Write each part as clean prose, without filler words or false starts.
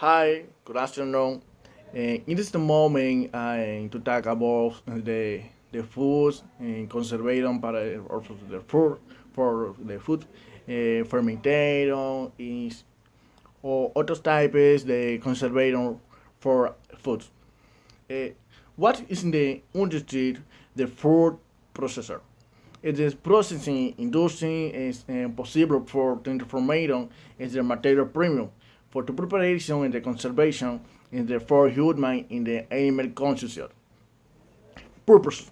Hi, good afternoon. In this moment, I'm to talk about the foods and conservation para or for the food, fermentation is or otros types de conservation for food. Uh, what is in the industry the food processor? It is processing industry is possible for transformation is the material premium for the preparation and the conservation and therefore human in the animal consumption. Purpose.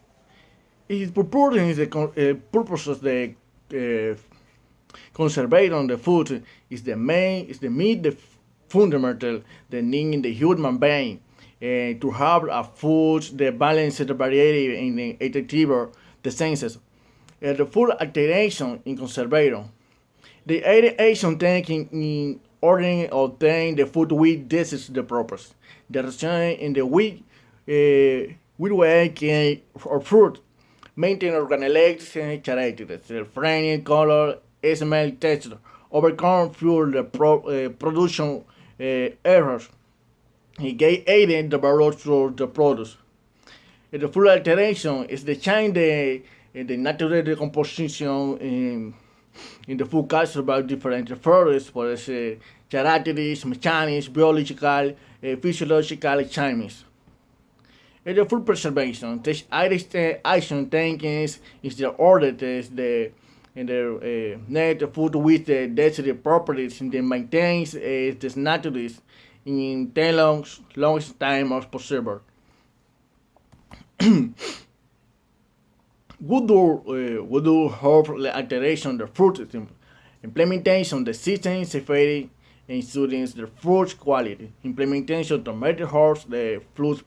It is purporting the purpose of the uh, conservation the food is the main is the meat the fundamental the need in the human being to have a food the balance the variety in the effective the senses. The full alteration in conservation. The aeration taken in order to obtain the food with this is the purpose. The return in the week with way or fruit maintain organelles and characteristics, friendly color, smell, texture, overcome fuel the production errors. He gave aided the barrel through the produce. The full alteration is the change the natural decomposition in the food culture about different factors, por ese characteristics, mechanics, biological, physiological changes. The food preservation, this action taken is the order test the in the net food with the density properties and then maintains this naturalist in 10 long time as possible. Would do hope the alteration the fruit system, implementation the system safety ensuring the fruit quality, implementation to measure horse the fruit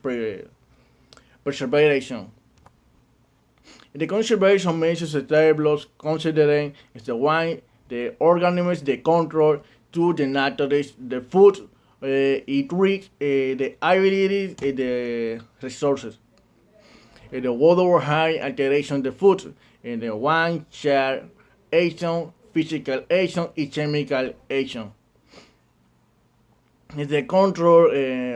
preservation. The conservation measures the tables considering is the one the organisms the control to the naturalist the food it reaches the abilities the resources. The water high alteration the food and the one share action, physical action and chemical action. The control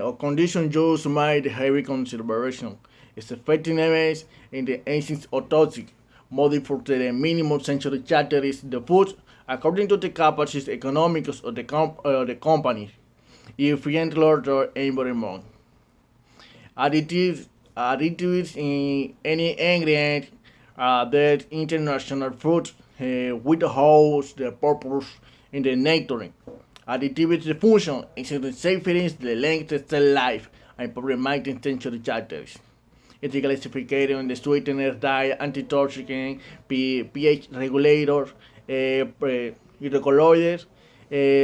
of condition used by the heavy consideration. Its effectiveness in the ancient autopsy, modified for the minimum sensory characteristics the food according to the capacities economics of the company, efficient larger environment. Additives in any ingredient that international food withholds the purpose in the nurturing. Additivity function is to safety the length of cell life and problematic sensory characters. It's classification in the sweetener, diet, antitoxin, pH regulators, hydrocolloids,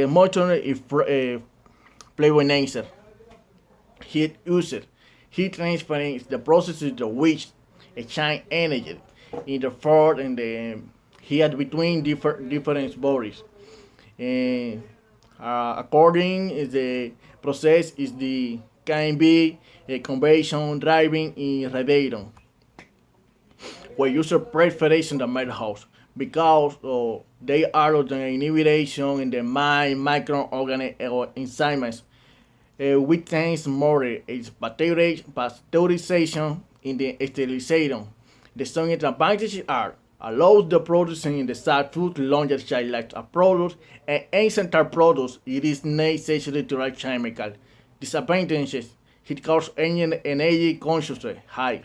motion flavor enhancer. Heat user. Heat transferring is the process in which exchange energy in the forward and the heat between different bodies. And according is the process is the can be a convection driving in radiator where user preparation the made house because they are the inhibition in the mind microorganism or enzymes which things more is pasteurization in the sterilization. The strong advantages are allows the producing in the start food longer shelf life of products and ancient products it is necessary to write chemical. Disadvantages it causes energy consumption high.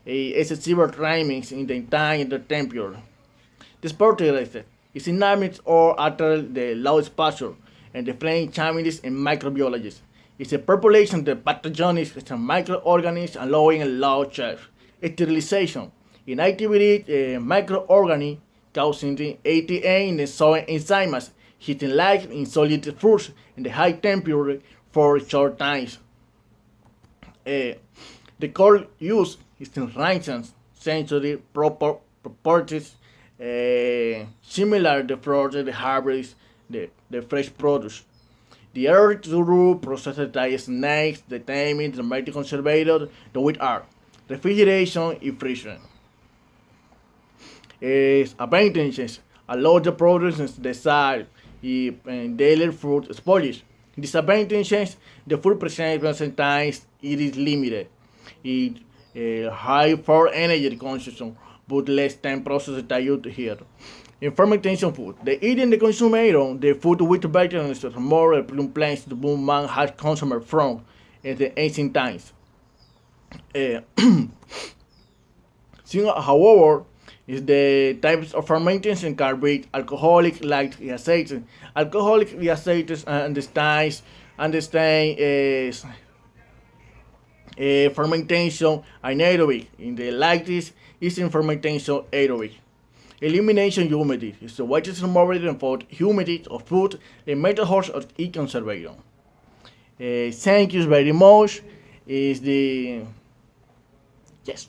Excessive timings in the time and the temperature. The fertilizer is inanimate or alter the low exposure and the flame challenges in microbiology. It's a population of pathogenic microorganisms allowing a low shelf. Sterilization. Inactivity microorganisms causing the ATA in the soil enzymes, heating life in solid foods in the high temperature for short times. Uh, the core use is to enhance sensory properties similar to the harvest, the fresh produce. The earth to processed by snakes, the timing, the mighty conservator, the wheat are refrigeration and freezing. Es advantages allow the produce the side and daily fruit spoilage. Disadvantages: the food presents sometimes it is limited. It high for energy consumption, but less time processed diet here. In fermentation food, the eating the consumer, the food with vitamins more plants the boom man has consumed from in the ancient times. Uh, However, is the types of fermentation can be alcoholic like acids. Alcoholic acids understand is fermentation anaerobic. In the lactis is in fermentation aerobic. Elimination humidity is the which is removed for humidity of food and methods of e conservation. Thank you very much. Is the yes.